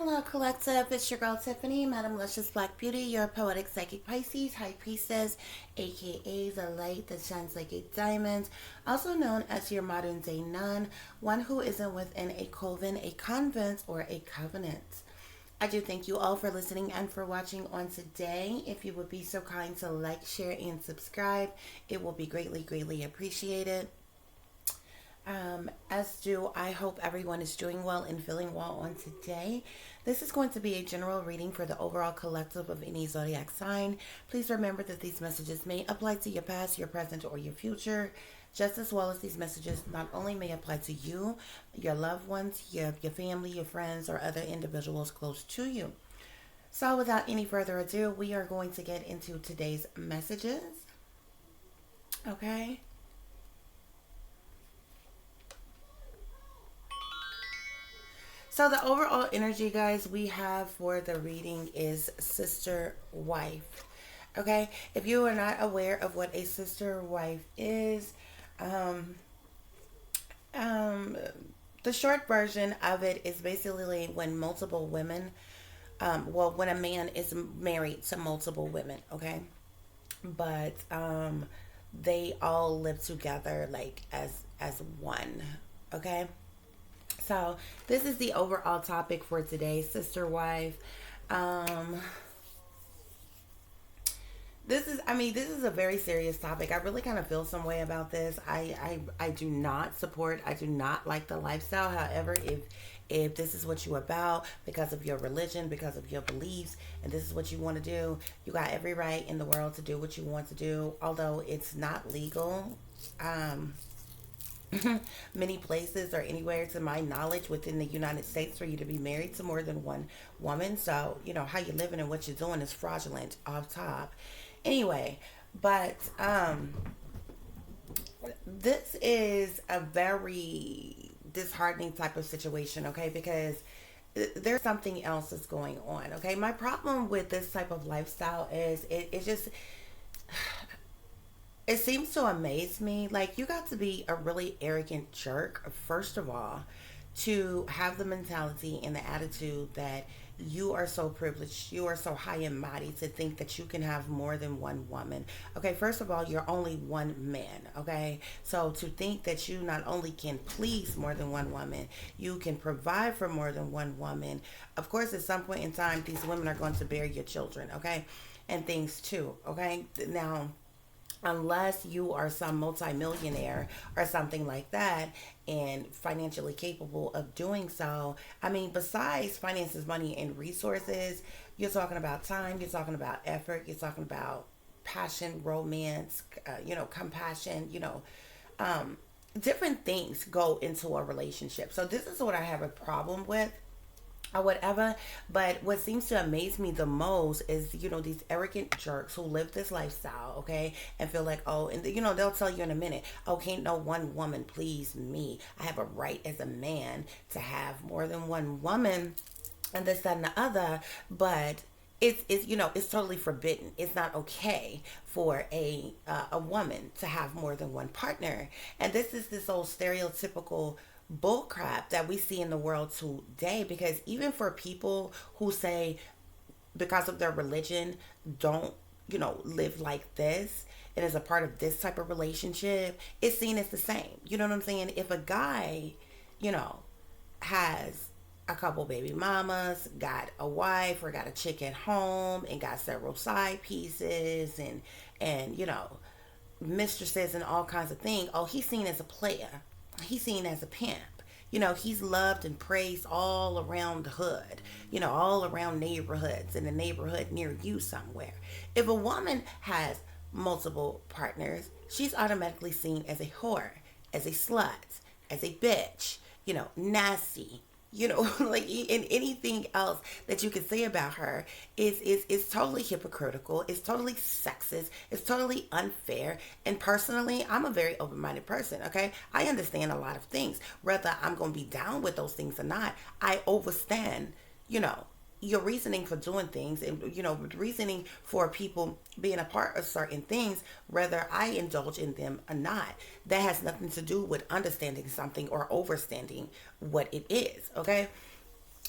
Hello, Collective. It's your girl Tiffany, Madam Luscious Black Beauty, your poetic psychic Pisces, High Priestess, aka the light that shines like a diamond, also known as your modern day nun, one who isn't within a coven, a convent, or a covenant. I do thank you all for listening and for watching on today. If you would be so kind to like, share, and subscribe, it will be greatly, greatly appreciated. As do I hope everyone is doing well and feeling well on today. This is going to be a general reading for the overall collective of any zodiac sign. Please remember that these messages may apply to your past, your present, or your future, just as well as these messages not only may apply to you, your loved ones, your family, your friends, or other individuals close to you. So, without any further ado, we are going to get into today's messages. Okay. So the overall energy, guys, we have for the reading is sister wife. Okay, if you are not aware of what a sister wife is, um, um, the short version of it is basically when multiple women, when a man is married to multiple women. Okay, but they all live together like as one. Okay. So this is the overall topic for today, sister wife. Um, this is a very serious topic. I really kind of feel some way about this. I do not support. I do not like the lifestyle. However, if this is what you're about because of your religion, because of your beliefs, and this is what you want to do, you got every right in the world to do what you want to do. Although it's not legal. Um, Many places or anywhere to my knowledge within the United States for you to be married to more than one woman. So, how you're living and what you're doing is fraudulent off top. Anyway, but this is a very disheartening type of situation, okay? Because there's something else that's going on, okay? My problem with this type of lifestyle is it just it seems to amaze me. Like, you got to be a really arrogant jerk, first of all, to have the mentality and the attitude that you are so privileged, you are so high and mighty to think that you can have more than one woman. Okay, first of all, you're only one man. Okay, so to think that you not only can please more than one woman, you can provide for more than one woman. Of course, at some point in time, these women are going to bear your children. Okay, and things too. Okay, now unless you are some multimillionaire or something like that and financially capable of doing so. I mean, besides finances, money, and resources, you're talking about time, you're talking about effort, you're talking about passion, romance, compassion, different things go into a relationship. So this is what I have a problem with or whatever. But what seems to amaze me the most is, these arrogant jerks who live this lifestyle, okay, and feel like, oh, and they'll tell you in a minute, oh, can't no one woman please me. I have a right as a man to have more than one woman, and this, that, and the other. But it's totally forbidden. It's not okay for a woman to have more than one partner. And this is this old stereotypical bullcrap that we see in the world today, because even for people who say because of their religion don't live like this and as a part of this type of relationship, it's seen as the same. You know what I'm saying? If a guy you know has a couple baby mamas, got a wife or got a chick at home, and got several side pieces and mistresses and all kinds of things, oh, he's seen as a player, he's seen as a pimp. He's loved and praised all around the hood, all around neighborhoods, in the neighborhood near you somewhere. If a woman has multiple partners, she's automatically seen as a whore, as a slut, as a bitch, nasty, like, in anything else that you can say about her is totally hypocritical. It's totally sexist. It's totally unfair. And personally, I'm a very open-minded person. Okay, I understand a lot of things. Whether I'm gonna be down with those things or not, I understand. You know, your reasoning for doing things, and reasoning for people being a part of certain things, whether I indulge in them or not, that has nothing to do with understanding something or overstanding what it is. Okay,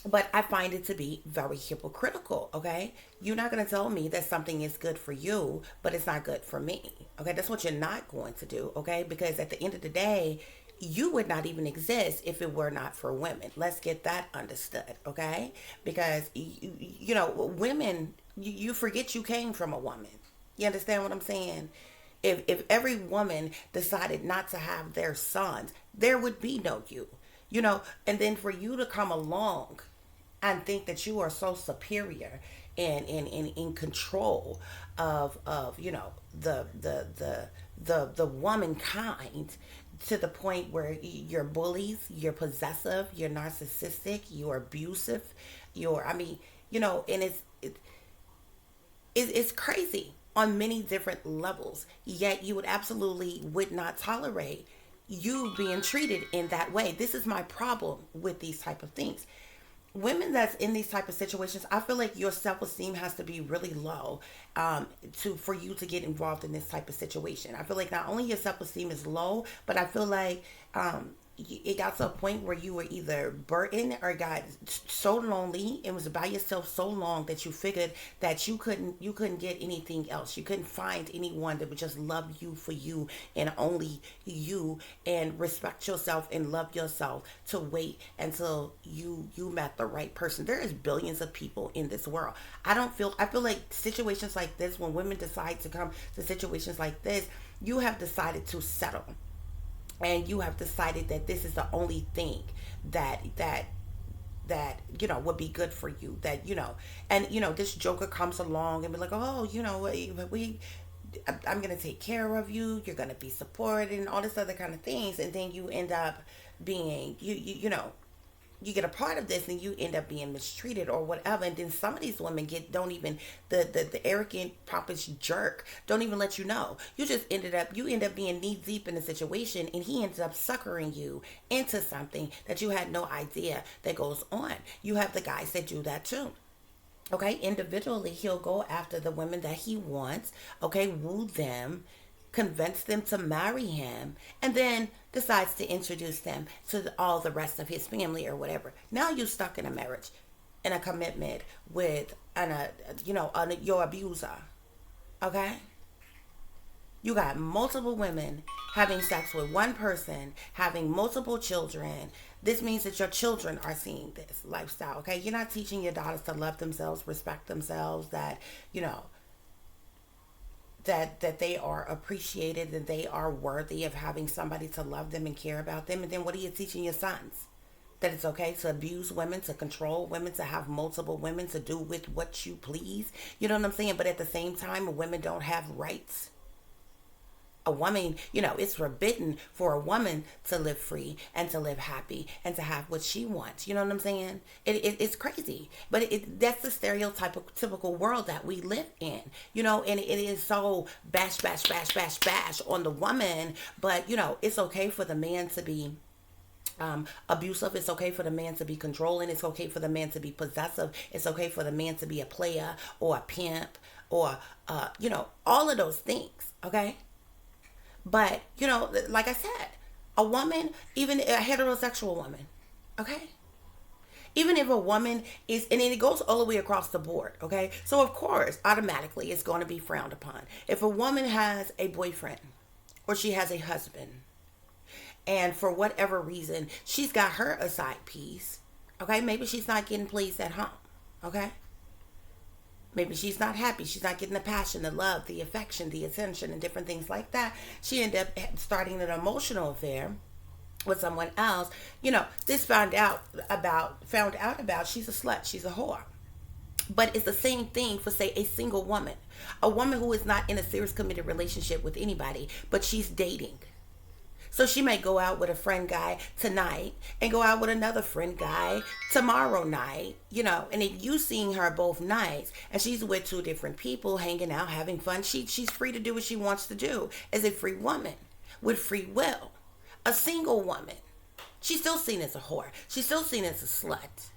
But I find it to be very hypocritical, okay? You're not going to tell me that something is good for you, but it's not good for me, okay? That's what you're not going to do, okay? Because at the end of the day, you would not even exist if it were not for women. Let's get that understood, okay? Because, women, you forget you came from a woman. You understand what I'm saying? If every woman decided not to have their sons, there would be no you. And then for you to come along and think that you are so superior and in control of the womankind, to the point where you're bullies, you're possessive, you're narcissistic, you're abusive, and it's crazy on many different levels. Yet you would not tolerate you being treated in that way. This is my problem with these type of things. Women that's in these type of situations, I feel like your self-esteem has to be really low, to for you to get involved in this type of situation. I feel like not only your self-esteem is low, but I feel like it got to a point where you were either burdened or got so lonely and was by yourself so long that you figured that you couldn't get anything else. You couldn't find anyone that would just love you for you and only you, and respect yourself and love yourself, to wait until you met the right person. There is billions of people in this world. I feel like situations like this, when women decide to come to situations like this, you have decided to settle, and you have decided that this is the only thing that would be good for you, and this joker comes along and be like, oh, I'm gonna take care of you, you're gonna be supported and all this other kind of things, and then you end up being you get a part of this and you end up being mistreated or whatever. And then some of these women don't even, the arrogant pompous jerk don't even let you know. You end up being knee deep in the situation, and he ends up suckering you into something that you had no idea that goes on. You have the guys that do that too. Okay, individually, he'll go after the women that he wants, okay, woo them, convince them to marry him, and then decides to introduce them to all the rest of his family or whatever. Now you're stuck in a marriage, in a commitment with your abuser. Okay? You got multiple women having sex with one person, having multiple children. This means that your children are seeing this lifestyle. Okay? You're not teaching your daughters to love themselves, respect themselves, that that they are appreciated, that they are worthy of having somebody to love them and care about them. And then what are you teaching your sons? That it's okay to abuse women, to control women, to have multiple women, to do with what you please. You know what I'm saying? But at the same time, women don't have rights. A woman, it's forbidden for a woman to live free and to live happy and to have what she wants. You know what I'm saying? It's crazy. But that's the typical world that we live in, and it is so bash, bash, bash, bash, bash on the woman. But, it's okay for the man to be abusive. It's okay for the man to be controlling. It's okay for the man to be possessive. It's okay for the man to be a player or a pimp or, all of those things. Okay? But, like I said, a woman, even a heterosexual woman, okay? Even if a woman is, and it goes all the way across the board, okay? So, of course, automatically it's going to be frowned upon. If a woman has a boyfriend or she has a husband, and for whatever reason, she's got her a side piece, okay? Maybe she's not getting pleased at home, okay? Maybe she's not happy. She's not getting the passion, the love, the affection, the attention, and different things like that. She ended up starting an emotional affair with someone else. This found out about she's a slut, she's a whore. But it's the same thing for, say, a single woman. A woman who is not in a serious committed relationship with anybody, but she's dating. So she may go out with a friend guy tonight and go out with another friend guy tomorrow night, and if you seeing her both nights and she's with two different people hanging out, having fun, she's free to do what she wants to do as a free woman with free will. A single woman, she's still seen as a whore. She's still seen as a slut.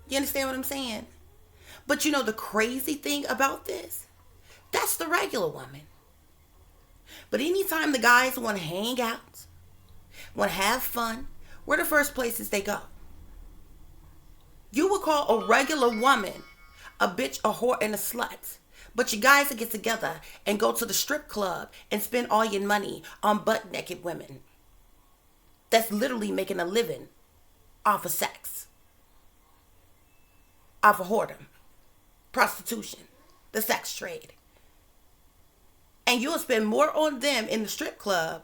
You understand what I'm saying? But the crazy thing about this, that's the regular woman. But anytime the guys want to hang out, want to have fun, where the first places they go? You would call a regular woman a bitch, a whore, and a slut. But you guys would get together and go to the strip club and spend all your money on butt naked women. That's literally making a living off of sex, off of whoredom, prostitution, the sex trade. And you'll spend more on them in the strip club,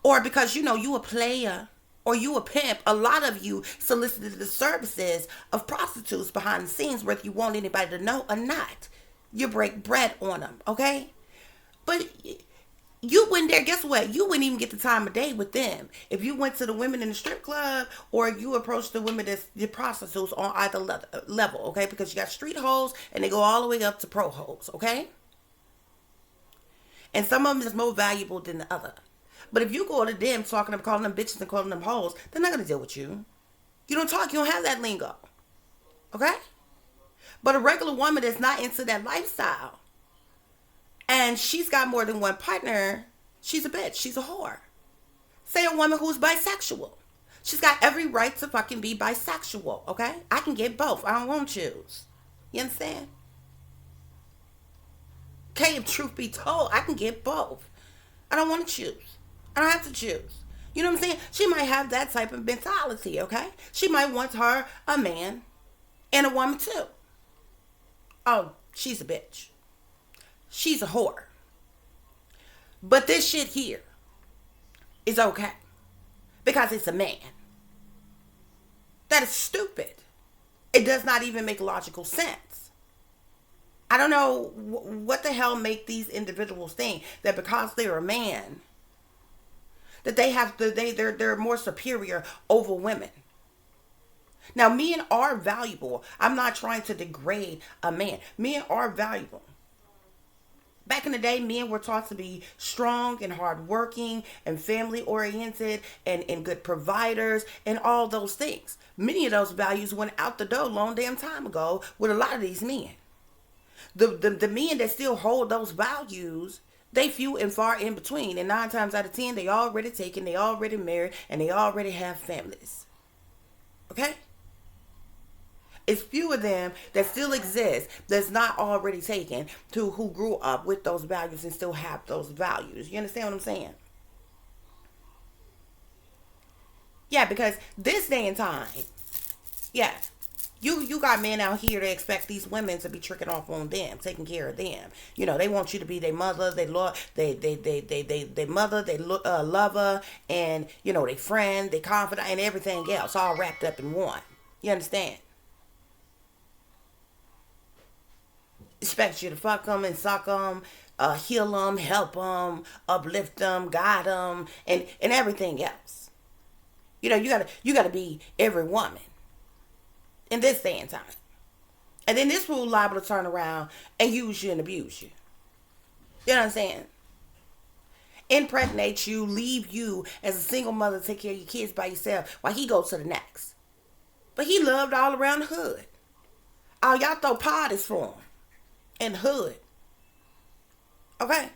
or because you a player or you a pimp. A lot of you solicited the services of prostitutes behind the scenes, whether you want anybody to know or not. You break bread on them, okay? But you went there, guess what? You wouldn't even get the time of day with them. If you went to the women in the strip club or you approached the women that's the prostitutes on either level, okay? Because you got street hoes and they go all the way up to pro hoes, okay? And some of them is more valuable than the other. But if you go to them talking them, calling them bitches and calling them hoes, they're not going to deal with you. You don't talk, you don't have that lingo, okay? But a regular woman that's not into that lifestyle and she's got more than one partner, she's a bitch. She's a whore. Say a woman who's bisexual. She's got every right to fucking be bisexual, okay? I can get both. I don't want to choose. You understand? Okay, if truth be told, I can get both. I don't want to choose. I don't have to choose. You know what I'm saying? She might have that type of mentality, okay? She might want her a man and a woman too. Oh, she's a bitch. She's a whore. But this shit here is okay because it's a man. That is stupid. It does not even make logical sense. I don't know what the hell make these individuals think that because they're a man that they're more superior over women. Now, men are valuable. I'm not trying to degrade a man. Men are valuable. Back in the day, men were taught to be strong and hardworking and family oriented and good providers and all those things. Many of those values went out the door a long damn time ago with a lot of these men. The men that still hold those values, they few and far in between. And 9 times out of 10, they already taken, they already married, and they already have families. Okay? It's few of them that still exist that's not already taken to who grew up with those values and still have those values. You understand what I'm saying? Yeah, because this day and time, yeah, you got men out here that expect these women to be tricking off on them, taking care of them. You know, they want you to be their mother, they mother, they lover, and they friend, they confidant, and everything else, all wrapped up in one. You understand? Expect you to fuck them and suck them, heal them, help them, uplift them, guide them, and everything else. You gotta be every woman in this day and time. And then this fool liable to turn around and use you and abuse you. You know what I'm saying? Impregnate you, leave you as a single mother to take care of your kids by yourself while he goes to the next. But he loved all around the hood. Oh, y'all throw parties for him in the hood. Okay?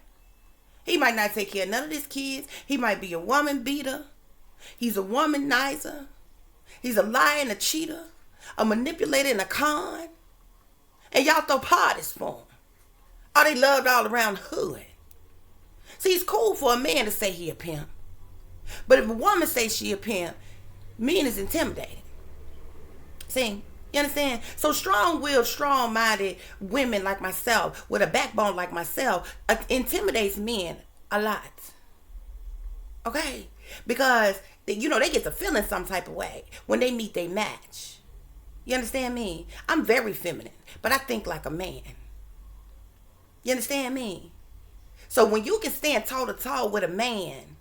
He might not take care of none of his kids. He might be a woman beater. He's a womanizer. He's a liar and a cheater, a manipulator and a con. And y'all throw parties for him. Oh, they loved all around the hood. See, it's cool for a man to say he a pimp. But if a woman says she a pimp, men is intimidated. See? You understand? So strong-willed, strong-minded women like myself, with a backbone like myself, intimidates men a lot. Okay? Because, they get to feeling some type of way when they meet their match. You understand me? I'm very feminine, but I think like a man. You understand me? So when you can stand toe-to-toe with a man,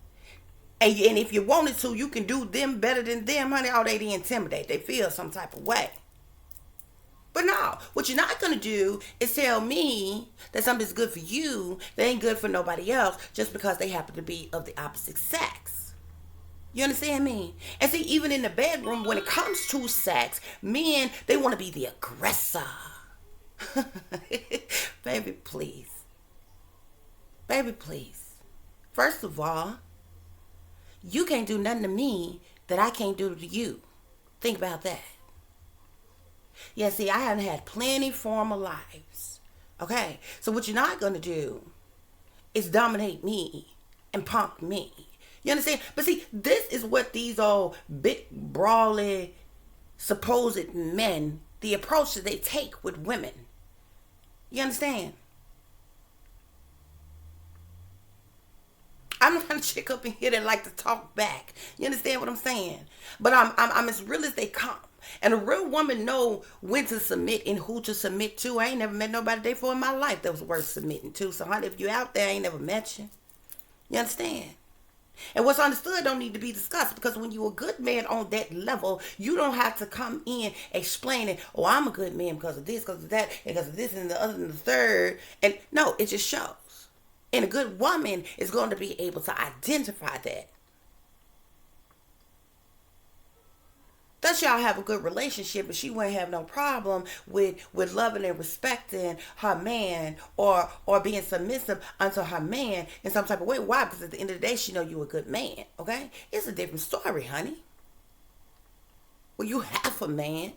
and if you wanted to, you can do them better than them, honey, oh, they intimidate. They feel some type of way. But no, what you're not going to do is tell me that something's good for you that ain't good for nobody else just because they happen to be of the opposite sex. You understand me? And see, even in the bedroom, when it comes to sex, men, they want to be the aggressor. Baby, please. Baby, please. First of all, you can't do nothing to me that I can't do to you. Think about that. Yeah, see, I haven't had plenty formal lives. Okay? So what you're not gonna do is dominate me and punk me. You understand? But see, this is what these old big brawly supposed men, the approach that they take with women. You understand? I'm not a chick up in here that like to talk back. You understand what I'm saying? But I'm as real as they come. And a real woman know when to submit and who to submit to. I ain't never met nobody day before in my life that was worth submitting to. So honey, if you out there, I ain't never met you. You understand? And what's understood don't need to be discussed, because when you're a good man on that level, you don't have to come in explaining, oh, I'm a good man because of this, because of that, and because of this and the other and the third. And no, it just shows. And a good woman is going to be able to identify that. Thus y'all have a good relationship, and she wouldn't have no problem with loving and respecting her man, or being submissive unto her man in some type of way. Why? Because at the end of the day, she know you a good man. Okay? It's a different story, honey. When you half a man,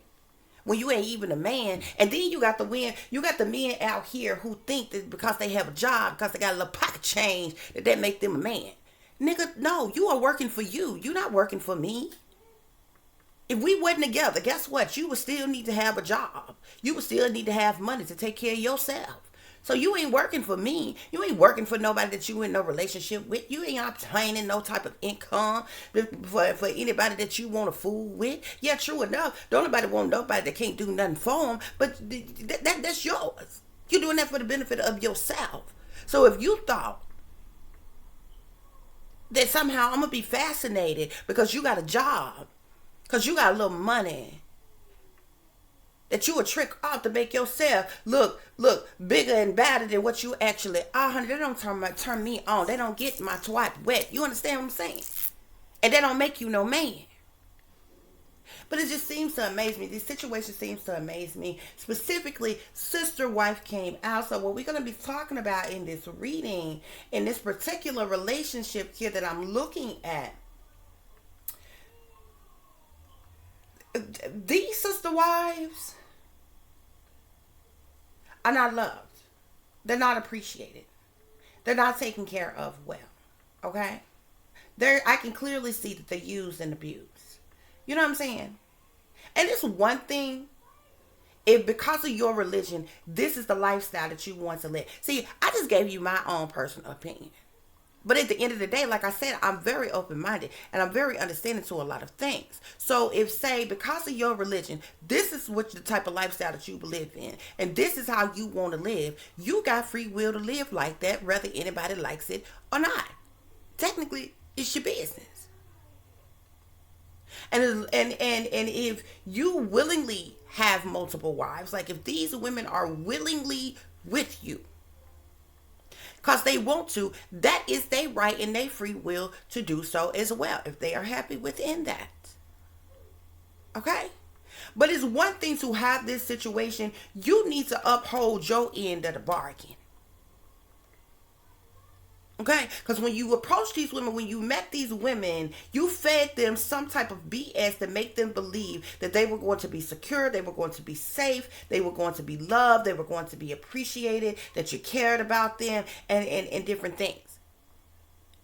when you ain't even a man, and then you got the men out here who think that because they have a job, because they got a little pocket change, that make them a man. Nigga, no, you are working for you. You're not working for me. If we wasn't together, guess what? You would still need to have a job. You would still need to have money to take care of yourself. So you ain't working for me. You ain't working for nobody that you in no relationship with. You ain't obtaining no type of income for anybody that you want to fool with. Yeah, true enough. Don't nobody want nobody that can't do nothing for them. But that's yours. You're doing that for the benefit of yourself. So if you thought that somehow I'm going to be fascinated because you got a job, because you got a little money, that you a trick off to make yourself look bigger and badder than what you actually are, honey, they don't turn me on. They don't get my twat wet. You understand what I'm saying? And they don't make you no man. But it just seems to amaze me. This situation seems to amaze me. Specifically, sister wife came out. So what we're going to be talking about in this reading, in this particular relationship here that I'm looking at, these sister wives are not loved. They're not appreciated. They're not taken care of well. Okay? I can clearly see that they're used and abused. You know what I'm saying? And it's one thing if because of your religion, this is the lifestyle that you want to live. See, I just gave you my own personal opinion. But at the end of the day, like I said, I'm very open-minded and I'm very understanding to a lot of things. So if, say, because of your religion, this is what the type of lifestyle that you live in, and this is how you want to live, you got free will to live like that, whether anybody likes it or not. Technically, it's your business. And if you willingly have multiple wives, like if these women are willingly with you, because they want to, that is their right and their free will to do so as well, if they are happy within that. Okay? But it's one thing to have this situation. You need to uphold your end of the bargain. Okay? Because when you approach these women, when you met these women, you fed them some type of BS to make them believe that they were going to be secure, they were going to be safe, they were going to be loved, they were going to be appreciated, that you cared about them, and different things.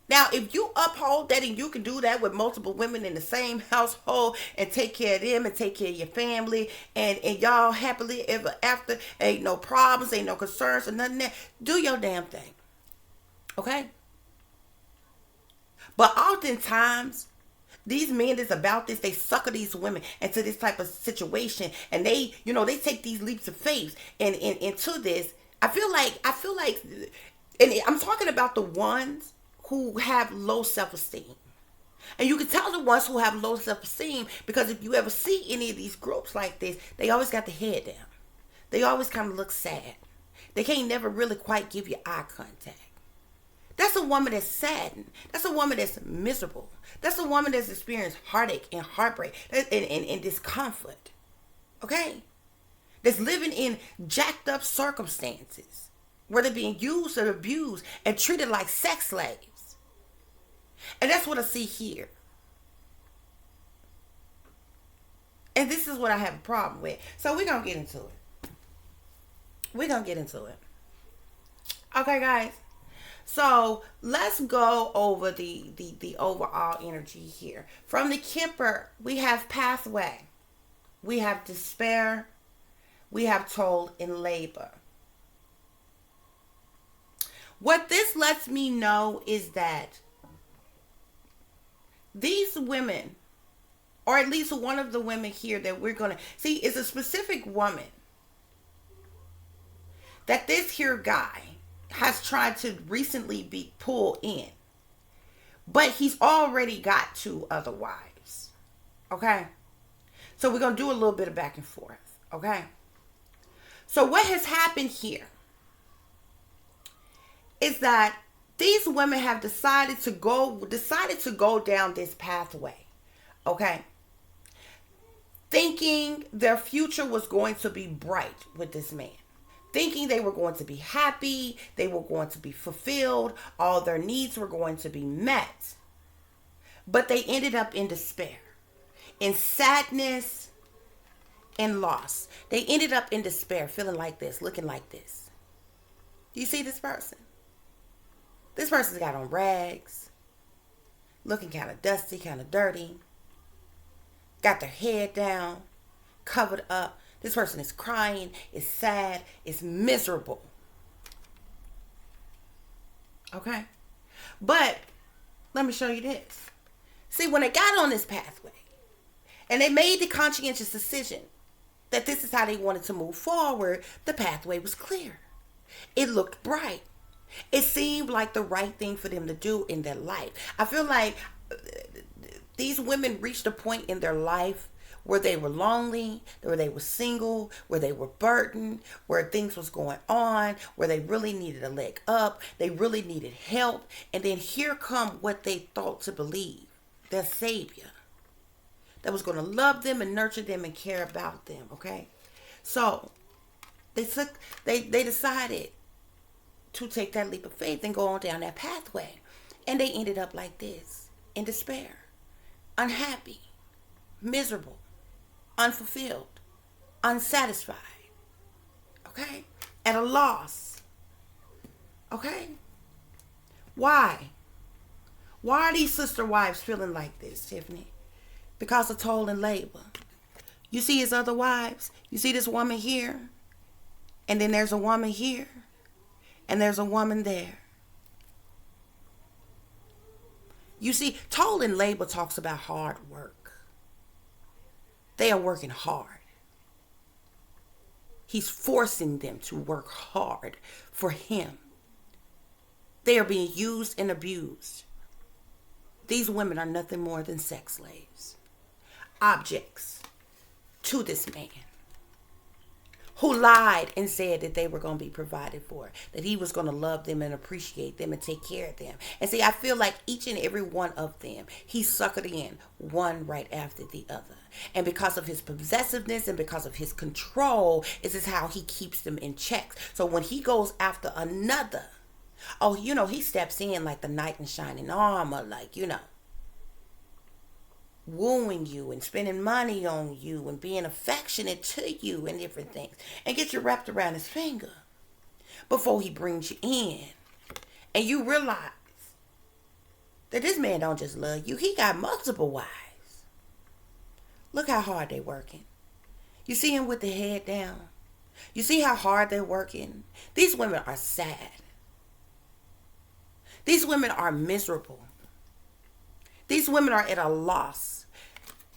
Now, if you uphold that and you can do that with multiple women in the same household and take care of them and take care of your family and y'all happily ever after, ain't no problems, ain't no concerns or nothing there, do your damn thing. Okay? But oftentimes, these men that's about this, they sucker these women into this type of situation, and they take these leaps of faith and into this. I feel like, and I'm talking about the ones who have low self-esteem. And you can tell the ones who have low self-esteem because if you ever see any of these groups like this, they always got the head down. They always kind of look sad. They can't never really quite give you eye contact. That's a woman that's saddened. That's a woman that's miserable. That's a woman that's experienced heartache and heartbreak and discomfort. Okay? That's living in jacked up circumstances where they're being used or abused and treated like sex slaves. And that's what I see here. And this is what I have a problem with. So we're going to get into it. We're going to get into it. Okay, guys. So let's go over the overall energy here. From the Kemper, we have pathway. We have despair. We have toil in labor. What this lets me know is that these women, or at least one of the women here that we're going to see, is a specific woman that this here guy has tried to recently be pulled in. But he's already got 2 other wives. Okay? So we're going to do a little bit of back and forth. Okay? So what has happened here is that these women have decided to go down this pathway. Okay? Thinking their future was going to be bright with this man. Thinking they were going to be happy, they were going to be fulfilled, all their needs were going to be met. But they ended up in despair, in sadness, and loss. They ended up in despair, feeling like this, looking like this. Do you see this person? This person's got on rags, looking kind of dusty, kind of dirty, got their head down, covered up. This person is crying, is sad, is miserable. Okay? But let me show you this. See, when they got on this pathway and they made the conscientious decision that this is how they wanted to move forward, the pathway was clear. It looked bright. It seemed like the right thing for them to do in their life. I feel like these women reached a point in their life where they were lonely, where they were single, where they were burdened, where things was going on, where they really needed a leg up, they really needed help. And then here come what they thought to believe, their savior, that was going to love them and nurture them and care about them, okay? So they decided to take that leap of faith and go on down that pathway. And they ended up like this, in despair, unhappy, miserable, unfulfilled, unsatisfied, okay? At a loss, okay? Why? Why are these sister wives feeling like this, Tiffany? Because of toil and labor. You see his other wives? You see this woman here? And then there's a woman here. And there's a woman there. You see, toil and labor talks about hard work. They are working hard. He's forcing them to work hard for him. They are being used and abused. These women are nothing more than sex slaves, objects to this man who lied and said that they were going to be provided for, that he was going to love them and appreciate them and take care of them. And see, I feel like each and every one of them, he suckered in one right after the other. And because of his possessiveness and because of his control, this is how he keeps them in check. So when he goes after another, oh, you know, he steps in like the knight in shining armor, like, you know, wooing you and spending money on you and being affectionate to you and different things, and get you wrapped around his finger before he brings you in. And you realize that this man don't just love you, he got multiple wives. Look how hard they working. You see him with the head down. You see how hard they're working. These women are sad. These women are miserable. These women are at a loss.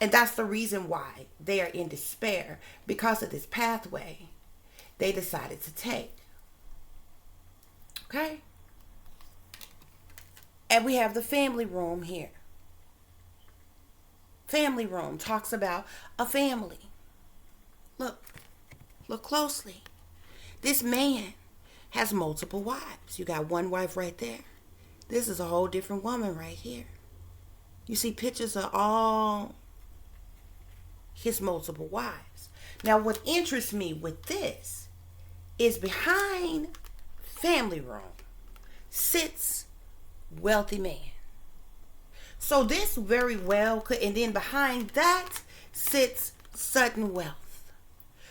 And that's the reason why they are in despair, because of this pathway they decided to take. Okay? And we have the family room here. Family room talks about a family. Look closely. This man has multiple wives. You got one wife right there. This is a whole different woman right here. You see pictures of all his multiple wives. Now, what interests me with this is behind family room sits wealthy man. So this very well could, and then behind that sits sudden wealth.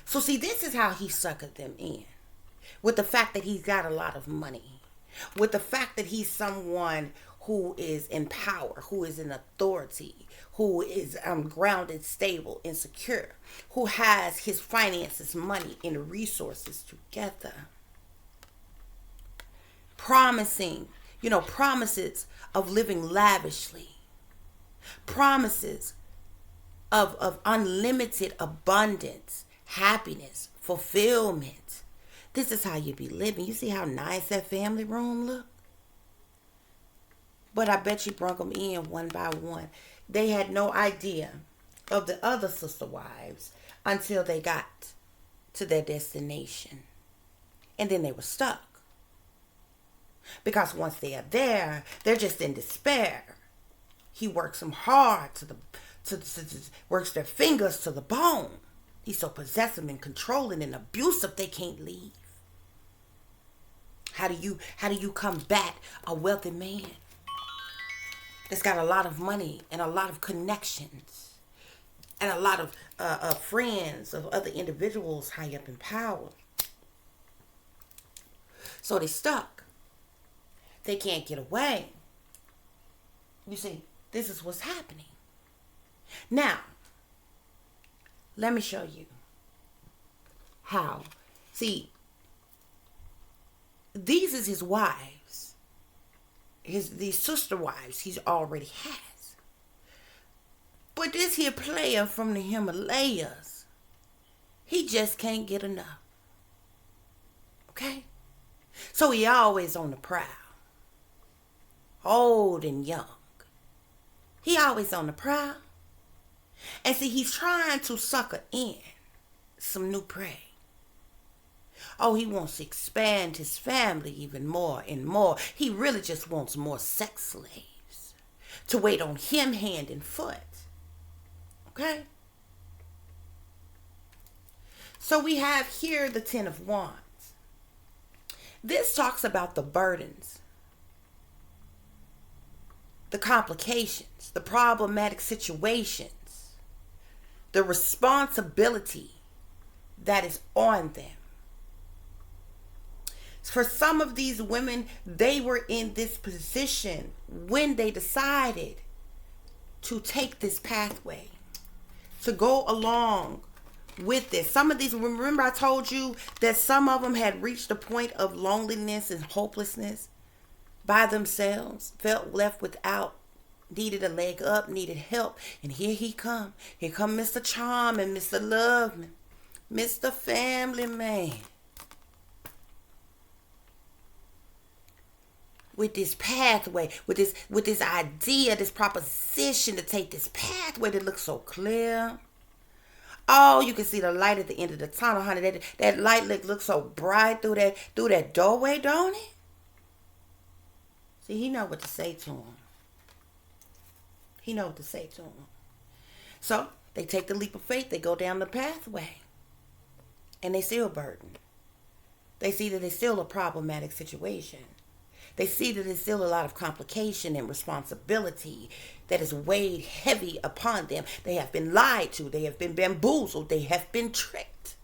So see, this is how he suckered them in. With the fact that he's got a lot of money. With the fact that he's someone who is in power, who is in authority, who is grounded, stable, and secure, who has his finances, money, and resources together. Promises of living lavishly. Promises of unlimited abundance, happiness, fulfillment. This is how you be living. You see how nice that family room look? But I bet you brought them in one by one. They had no idea of the other sister wives until they got to their destination. And then they were stuck. Because once they are there, they're just in despair. He works them hard works their fingers to the bone. He's so possessive and controlling and abusive they can't leave. How do you combat a wealthy man that's got a lot of money and a lot of connections and a lot of friends of other individuals high up in power? So they're stuck. They can't get away. You see, this is what's happening. Now, let me show you how. See, these is his wives. These sister wives he's already has. But this here player from the Himalayas, he just can't get enough. Okay? So he always on the prowl. Old and young. He always on the prowl. And see, he's trying to sucker in some new prey. Oh, he wants to expand his family even more and more. He really just wants more sex slaves to wait on him hand and foot. Okay? So we have here the Ten of Wands. This talks about the burdens, the complications, the problematic situations, the responsibility that is on them. For some of these women, they were in this position when they decided to take this pathway, to go along with this. Some of these, remember I told you that some of them had reached a point of loneliness and hopelessness by themselves, felt left without, needed a leg up, needed help. And here he come. Here come Mr. Charm and Mr. Love, Mr. Family Man. With this pathway, with this idea, this proposition to take this pathway that looks so clear. Oh, you can see the light at the end of the tunnel, honey. That light looks so bright through that doorway, don't it? See, he know what to say to him. He know what to say to him. So they take the leap of faith. They go down the pathway, and they still burdened. They see that it's still a problematic situation. They see that there's still a lot of complication and responsibility that is weighed heavy upon them. They have been lied to. They have been bamboozled. They have been tricked.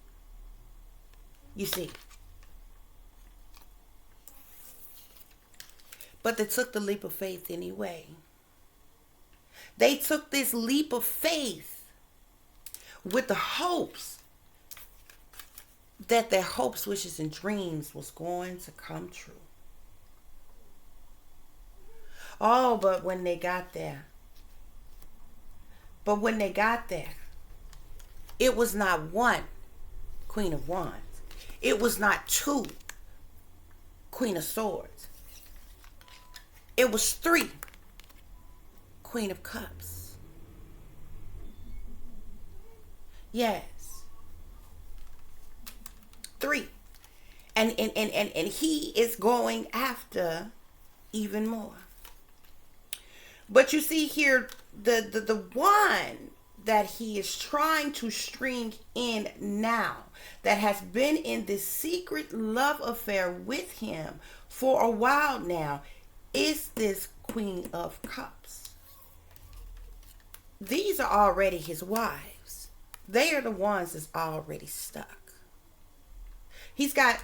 You see. But they took the leap of faith anyway. They took this leap of faith with the hopes that their hopes, wishes, and dreams was going to come true. Oh, but when they got there, it was not one Queen of Wands. It was not two Queen of Swords. It was three Queen of Cups. Yes. Three. And he is going after even more. But you see here, the one that he is trying to string in now, that has been in this secret love affair with him for a while now, is this Queen of Cups. These are already his wives. They are the ones that's already stuck. He's got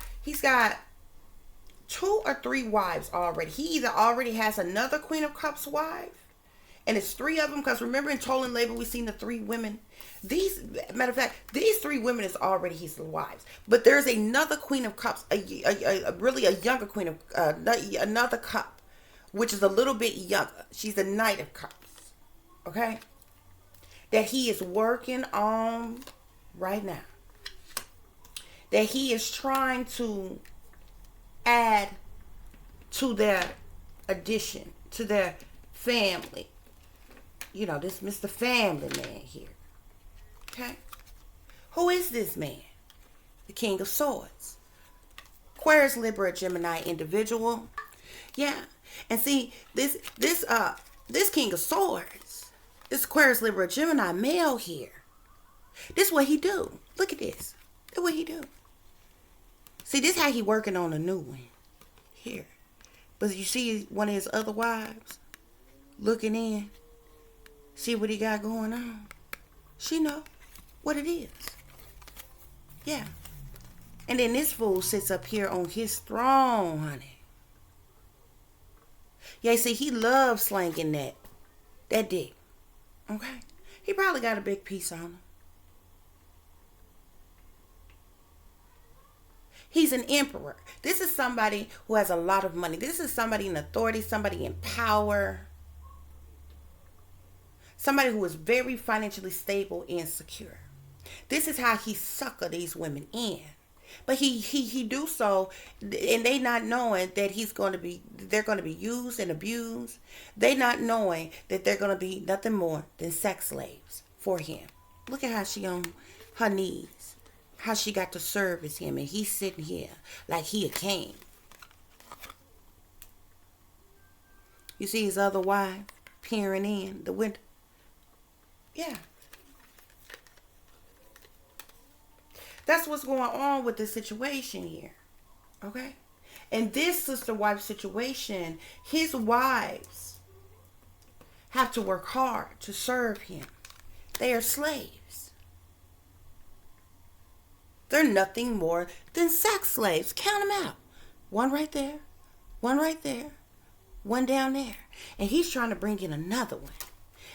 two or three wives already. He either already has another Queen of Cups wife, and it's three of them. Because remember in Toll and Labor, we seen the three women. These, matter of fact, these three women is already his wives. But there's another Queen of Cups, really a younger Queen of another cup, which is a little bit younger. She's a Knight of Cups. Okay, that he is working on right now. That he is trying to add to their addition, to their family. You know, this Mr. Family Man here. Okay? Who is this man? The King of Swords. Aquarius, Libra, Gemini individual. Yeah. And see, this King of Swords, this Aquarius, Libra, Gemini male here. This is what he do. Look at this. This is what he do. See, this how he working on a new one. Here. But you see one of his other wives looking in. See what he got going on. She know what it is. Yeah. And then this fool sits up here on his throne, honey. Yeah, see, he loves slanging that dick. Okay? He probably got a big piece on him. He's an emperor. This is somebody who has a lot of money. This is somebody in authority, somebody in power. Somebody who is very financially stable and secure. This is how he sucker these women in. But he do so, and they not knowing that they're going to be used and abused. They not knowing that they're going to be nothing more than sex slaves for him. Look at how she on her knees. How she got to service him, and he's sitting here like he a king. You see his other wife peering in the window. Yeah. That's what's going on with the situation here. Okay? And this sister wife situation, his wives have to work hard to serve him. They are slaves. They're nothing more than sex slaves. Count them out. One right there. One right there. One down there. And he's trying to bring in another one.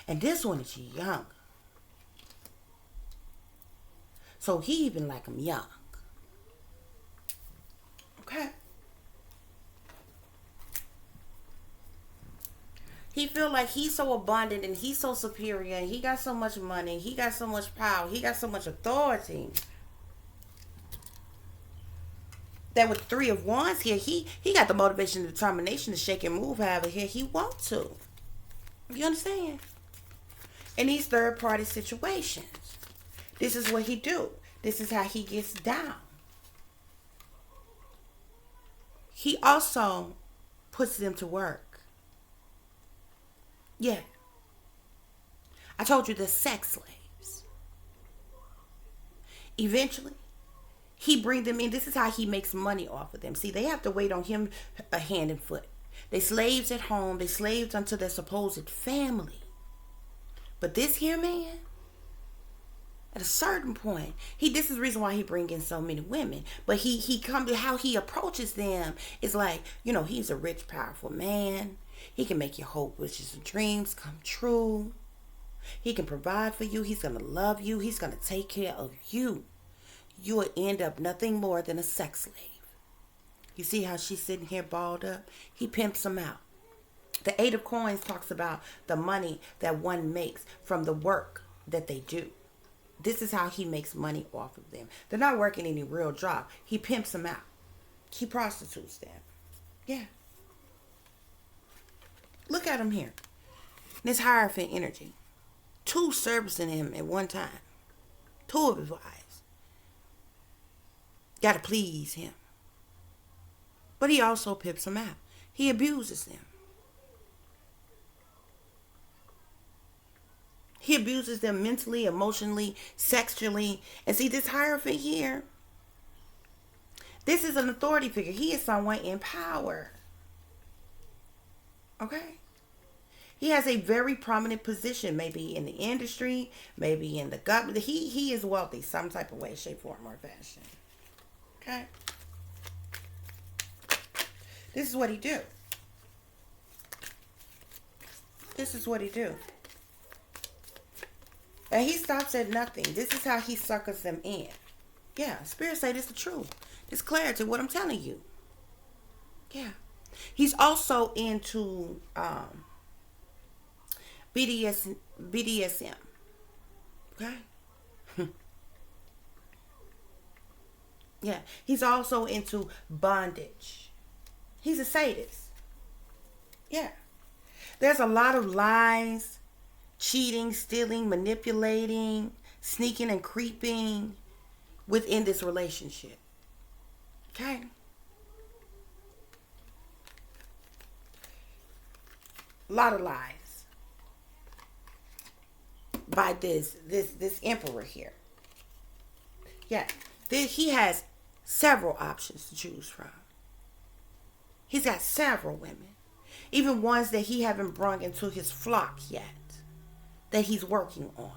And this one is young. So he even like them young. Okay? He feel like he's so abundant and he's so superior and he got so much money. He got so much power. He got so much authority. That with Three of Wands here, he got the motivation and determination to shake and move however here he want to. You understand? In these third party situations, this is what he do. This is how he gets down. He also puts them to work. Yeah. I told you the sex slaves. Eventually, he bring them in. This is how he makes money off of them. See, they have to wait on him a hand and foot. They slaves at home. They slaves unto their supposed family. But this here man, at a certain point, this is the reason why he bring in so many women. But he come to how he approaches them is like, he's a rich, powerful man. He can make your hope, wishes, and dreams come true. He can provide for you. He's gonna love you. He's gonna take care of you. You will end up nothing more than a sex slave. You see how she's sitting here balled up? He pimps them out. The Eight of Coins talks about the money that one makes from the work that they do. This is how he makes money off of them. They're not working any real job. He pimps them out. He prostitutes them. Yeah. Look at him here. This Hierophant energy. Two servicing him at one time. Two of his wives. Got to please him. But he also pimps them out. He abuses them. He abuses them mentally, emotionally, sexually. And see, this Hierophant here, this is an authority figure. He is someone in power. Okay? He has a very prominent position, maybe in the industry, maybe in the government. He is wealthy, some type of way, shape, form, or fashion. Okay. This is what he do. This is what he do. And he stops at nothing. This is how he suckers them in. Yeah, Spirit say this is the truth. This clarity, what I'm telling you. Yeah. He's also into BDSM. Okay? Yeah. He's also into bondage. He's a sadist. Yeah. There's a lot of lies, cheating, stealing, manipulating, sneaking and creeping within this relationship. Okay? A lot of lies by this emperor here. Yeah. He has several options to choose from. He's got several women. Even ones that he haven't brought into his flock yet. That he's working on.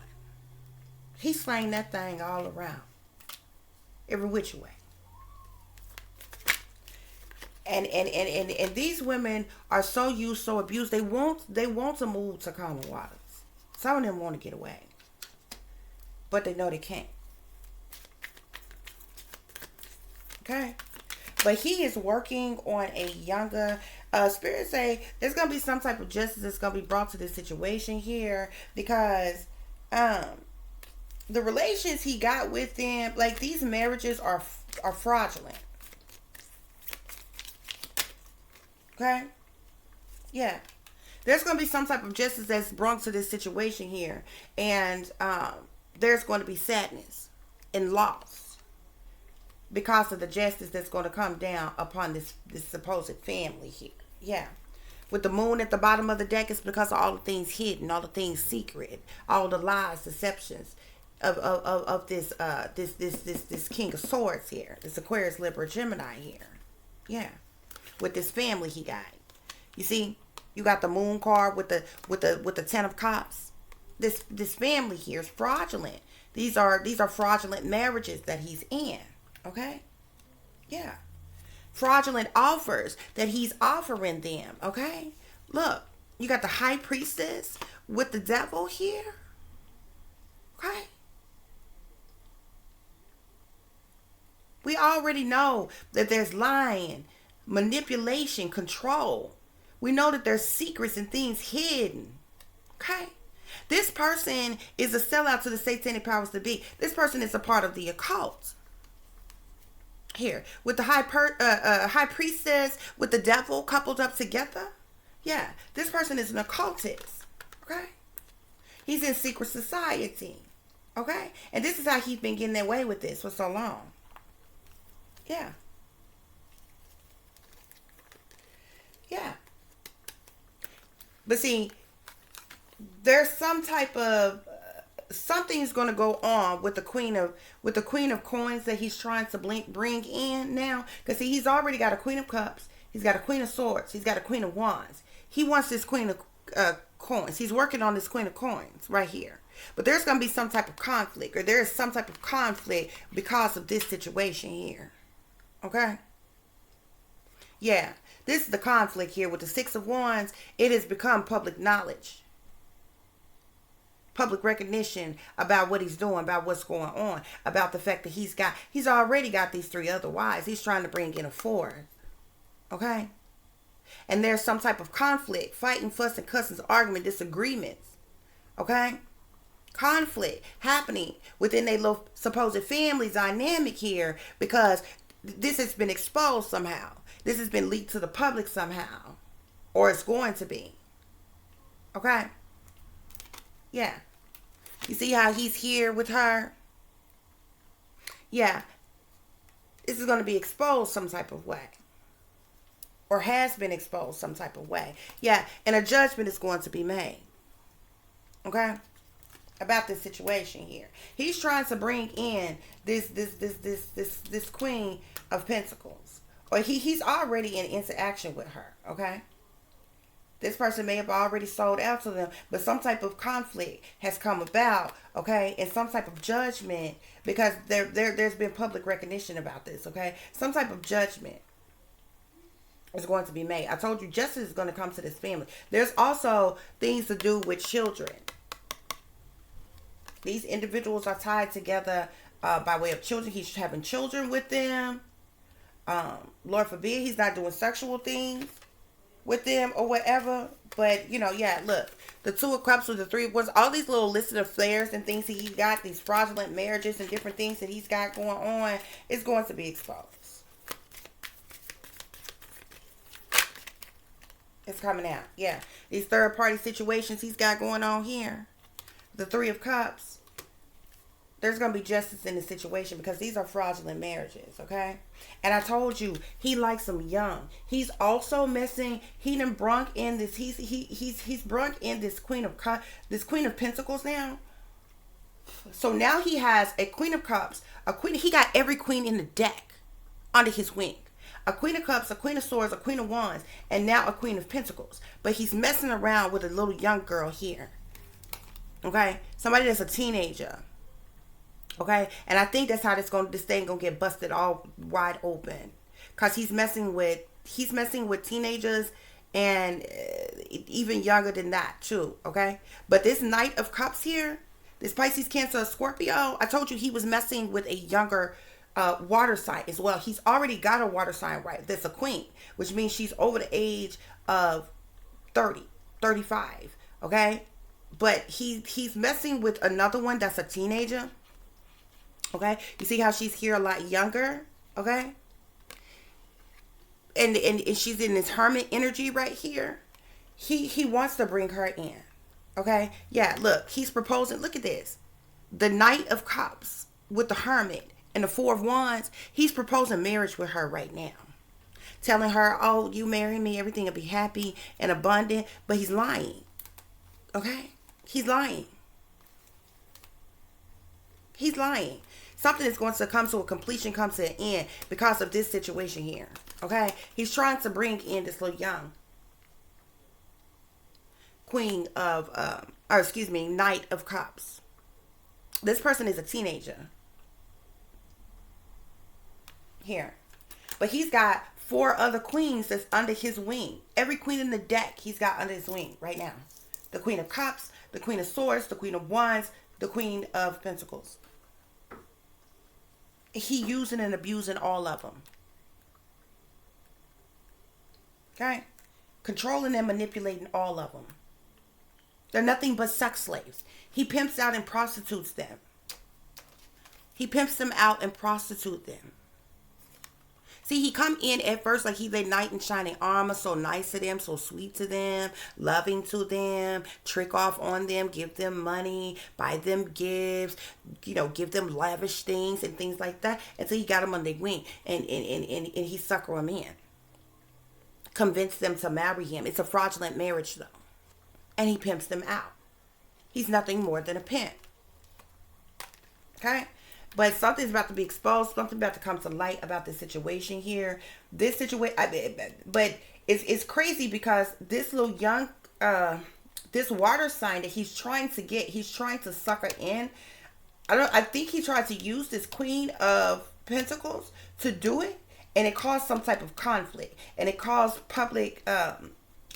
He's slaying that thing all around. Every which way. And these women are so used, so abused, they want to move to calmer waters. Some of them want to get away. But they know they can't. Okay? But he is working on a younger Spirit say there's gonna be some type of justice that's gonna be brought to this situation here, because the relations he got with them, like these marriages are fraudulent. Okay? Yeah. There's going to be some type of justice that's brought to this situation here. And there's going to be sadness and loss because of the justice that's going to come down upon this supposed family here. Yeah. With the moon at the bottom of the deck, it's because of all the things hidden, all the things secret, all the lies, deceptions of this King of Swords here. This Aquarius, Libra, Gemini here. Yeah. With this family he got. You see, you got the moon card with the 10 of cups. This family here is fraudulent. These are fraudulent marriages that he's in. Okay? Yeah. Fraudulent offers that he's offering them. Okay? Look, you got the high priestess with the devil here. Okay? We already know that there's lying, manipulation, control. We know that there's secrets and things hidden. Okay? This person is a sellout to the satanic powers to be. This person is a part of the occult. Here, with the high priestess, with the devil coupled up together. Yeah, this person is an occultist. Okay? He's in secret society. Okay? And this is how he's been getting away with this for so long. Yeah. Yeah. But see, there's some type of something's going to go on with the queen of coins that he's trying to bring in now. Because see, he's already got a queen of cups. He's got a queen of swords. He's got a queen of wands. He wants this queen of coins. He's working on this queen of coins right here. But there's going to be some type of conflict, or there is some type of conflict because of this situation here. Okay? Yeah. This is the conflict here with the 6 of Wands. It has become public knowledge. Public recognition about what he's doing, about what's going on, about the fact that he's already got these 3 other wives. He's trying to bring in a 4th. Okay? And there's some type of conflict, fighting, fussing, cussing, argument, disagreements. Okay? Conflict happening within a little supposed family dynamic here, because this has been exposed somehow. This has been leaked to the public somehow. Or it's going to be. Okay? Yeah. You see how he's here with her? Yeah. This is going to be exposed some type of way. Or has been exposed some type of way. Yeah. And a judgment is going to be made. Okay? About this situation here. He's trying to bring in this Queen of Pentacles. Or he's already in interaction with her. Okay? This person may have already sold out to them, but some type of conflict has come about, okay, and some type of judgment, because there's been public recognition about this, okay. Some type of judgment is going to be made. I told you justice is going to come to this family. There's also things to do with children. These individuals are tied together by way of children. He's having children with them. Lord forbid he's not doing sexual things with them or whatever. But, yeah, look. The Two of Cups with the Three of Wands. All these little listed affairs and things that he got. These fraudulent marriages and different things that he's got going on. Is going to be exposed. It's coming out. Yeah. These third party situations he's got going on here. The Three of Cups. There's going to be justice in the situation because these are fraudulent marriages, okay? And I told you, he likes them young. He's also messing, he done brung in this, he's brung in this Queen of Cups, this Queen of Pentacles now. So now he has a Queen of Cups, a queen, he got every queen in the deck under his wing. A Queen of Cups, a Queen of Swords, a Queen of Wands, and now a Queen of Pentacles. But he's messing around with a little young girl here. Okay? Somebody that's a teenager. Okay? And I think that's how this thing gonna get busted all wide open. Cause he's messing with teenagers and even younger than that too. Okay? But this Knight of Cups here, this Pisces, Cancer, Scorpio, I told you he was messing with a younger water sign as well. He's already got a water sign, right? That's a queen, which means she's over the age of 30, 35. Okay? But he's messing with another one that's a teenager. Okay? You see how she's here a lot younger? Okay? And she's in this hermit energy right here. He wants to bring her in. Okay? Yeah, look, he's proposing. Look at this. The Knight of Cups with the Hermit and the Four of Wands. He's proposing marriage with her right now. Telling her, oh, you marry me, everything will be happy and abundant. But he's lying. Okay? He's lying. He's lying. Something is going to come to a completion, come to an end because of this situation here. Okay? He's trying to bring in this little young Knight of Cups. This person is a teenager. Here. But he's got 4 other queens that's under his wing. Every queen in the deck he's got under his wing right now. The Queen of Cups, the Queen of Swords, the Queen of Wands, the Queen of Pentacles. He using and abusing all of them. Okay? Controlling and manipulating all of them. They're nothing but sex slaves. He pimps out and prostitutes them. He pimps them out and prostitutes them. See, he come in at first like he's a knight in shining armor, so nice to them, so sweet to them, loving to them, trick off on them, give them money, buy them gifts, give them lavish things and things like that, until he got them on their wing and he sucker them in. Convince them to marry him. It's a fraudulent marriage though. And he pimps them out. He's nothing more than a pimp. Okay? But something's about to be exposed. Something about to come to light about this situation here. This situation, but it's crazy because this little young, this water sign that he's trying to sucker in. I think he tried to use this Queen of Pentacles to do it, and it caused some type of conflict, and it caused public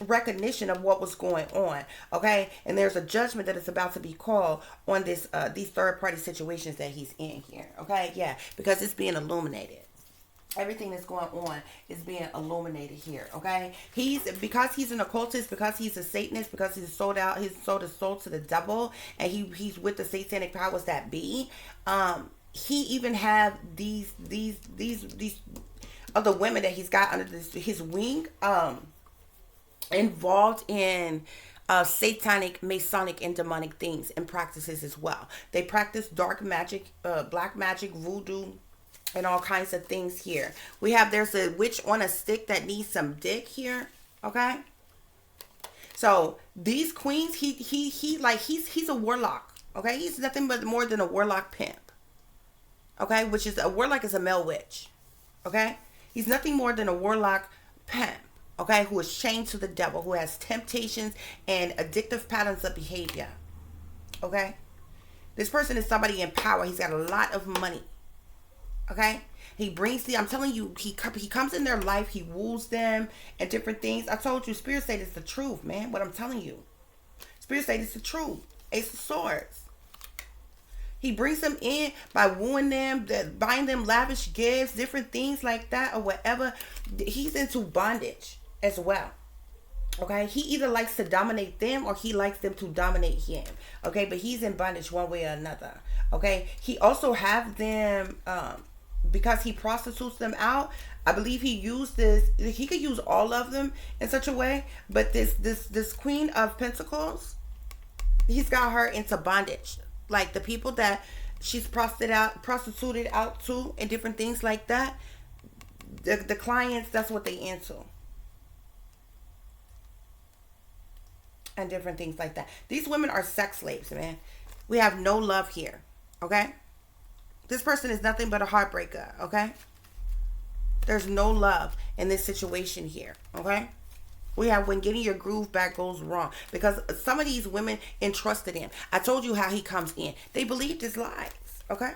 recognition of what was going on. Okay, and there's a judgment that is about to be called on this these third party situations that he's in here. Okay, yeah, because it's being illuminated. Everything that's going on is being illuminated here. Okay, because he's an occultist, because he's a Satanist, because he's sold his soul to the devil, and he's with the satanic powers that be. He even have these other women that he's got under his wing, involved in satanic, masonic, and demonic things and practices as well. They practice dark magic, black magic, voodoo, and all kinds of things here. There's a witch on a stick that needs some dick here. Okay, so these queens, he's a warlock. Okay, he's nothing but more than a warlock pimp. Okay, which is a warlock is a male witch. Okay, he's nothing more than a warlock pimp. okay, who is chained to the devil, who has temptations and addictive patterns of behavior, okay? This person is somebody in power. He's got a lot of money, okay? He brings the, I'm telling you, he comes in their life, he woos them and different things. I told you, Spirit said it's the truth, man, what I'm telling you. Spirit said it's the truth. Ace of Swords. He brings them in by wooing them, buying them lavish gifts, different things like that or whatever. He's into bondage as well. Okay, he either likes to dominate them or he likes them to dominate him. Okay, but he's in bondage one way or another. Okay, he also have them because he prostitutes them out. I believe he used this. He could use all of them in such a way, but this Queen of Pentacles, he's got her into bondage. Like the people that she's prostituted out to, and different things like that. The clients, that's what they into. And different things like that. These women are sex slaves, man. We have no love here. Okay? This person is nothing but a heartbreaker. Okay? There's no love in this situation here. Okay? We have when getting your groove back goes wrong. Because some of these women entrusted him. I told you how he comes in. They believed his lies. Okay?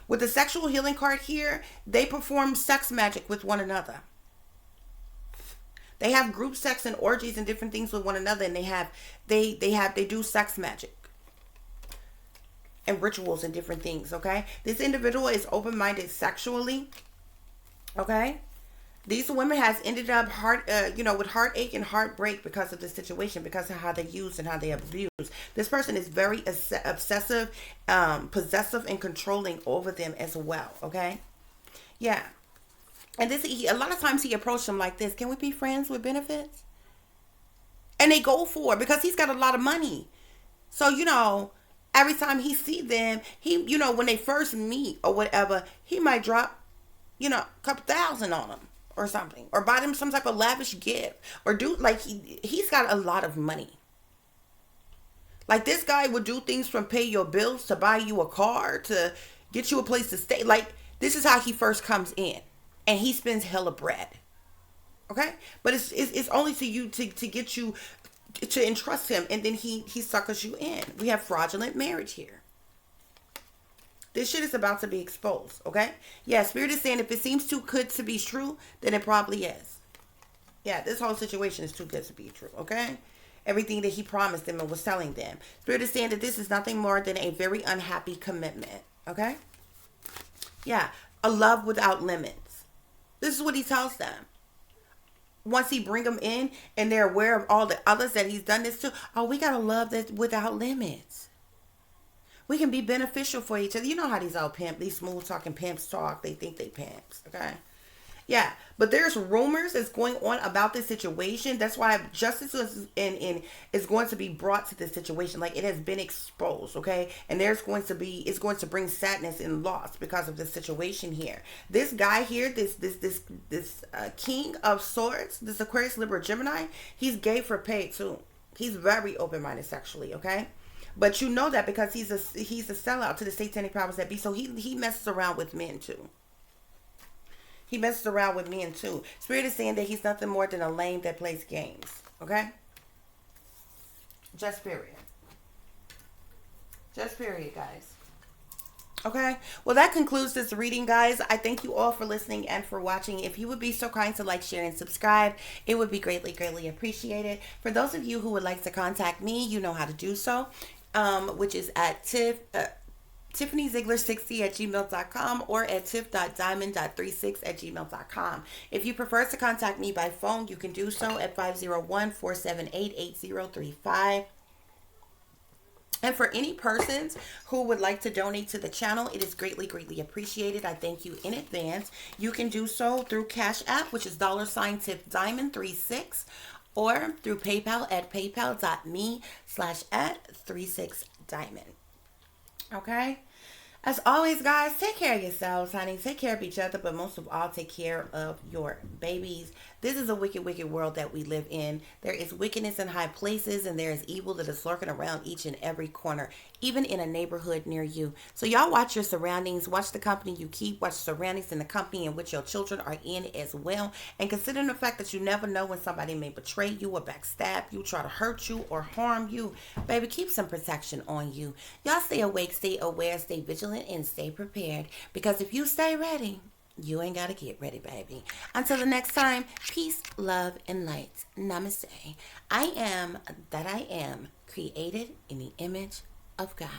With the sexual healing card here, they perform sex magic with one another. They have group sex and orgies and different things with one another, and they do sex magic and rituals and different things. Okay, this individual is open-minded sexually. Okay, these women has ended up with heartache and heartbreak because of the situation, because of how they use and how they abuse. This person is very obsessive, possessive, and controlling over them as well. Okay, yeah. And a lot of times he approached them like this. Can we be friends with benefits? And they go for it because he's got a lot of money. So, every time he see them, when they first meet or whatever, he might drop, a couple thousand on them or something. Or buy them some type of lavish gift. Or he's got a lot of money. Like this guy would do things from pay your bills to buy you a car to get you a place to stay. Like this is how he first comes in. And he spends hella bread. Okay? But it's only to you to get you to entrust him. And then he suckers you in. We have fraudulent marriage here. This shit is about to be exposed. Okay? Yeah, Spirit is saying if it seems too good to be true, then it probably is. Yeah, this whole situation is too good to be true. Okay? Everything that he promised them and was telling them. Spirit is saying that this is nothing more than a very unhappy commitment. Okay? Yeah. A love without limits. This is what he tells them. Once he bring them in and they're aware of all the others that he's done this to. Oh, we got to love that without limits. We can be beneficial for each other. You know how these old pimps, these smooth talking pimps talk. They think they pimps. Okay. Yeah. But there's rumors that's going on about this situation. That's why justice is going to be brought to this situation. Like it has been exposed. Okay. And it's going to bring sadness and loss because of this situation here. This guy here, this King of Swords, this Aquarius, Libra, Gemini, he's gay for pay too. He's very open-minded sexually. Okay. But you know that because he's a sellout to the satanic powers that be. So he messes around with men too. He messes around with men too. Spirit is saying that he's nothing more than a lame that plays games. Okay? Just period. Just period, guys. Okay? Well, that concludes this reading, guys. I thank you all for listening and for watching. If you would be so kind to like, share, and subscribe, it would be greatly, greatly appreciated. For those of you who would like to contact me, you know how to do so, which is at TiffanyZiegler60@gmail.com or at tiff.diamond.36@gmail.com. If you prefer to contact me by phone, you can do so at 501-478-8035. And for any persons who would like to donate to the channel, it is greatly, greatly appreciated. I thank you in advance. You can do so through Cash App, which is $TiffDiamond36, or through PayPal at paypal.me/@36diamond. Okay? As always, guys, take care of yourselves, honey. Take care of each other, but most of all, take care of your babies. This is a wicked, wicked world that we live in. There is wickedness in high places, and there is evil that is lurking around each and every corner, even in a neighborhood near you. So, y'all watch your surroundings, watch the company you keep, watch the surroundings and the company in which your children are in as well. And considering the fact that you never know when somebody may betray you or backstab you, try to hurt you or harm you, baby, keep some protection on you. Y'all stay awake, stay aware, stay vigilant, and stay prepared. Because if you stay ready, you ain't got to get ready, baby. Until the next time, peace, love, and light. Namaste. I am that I am, created in the image of God.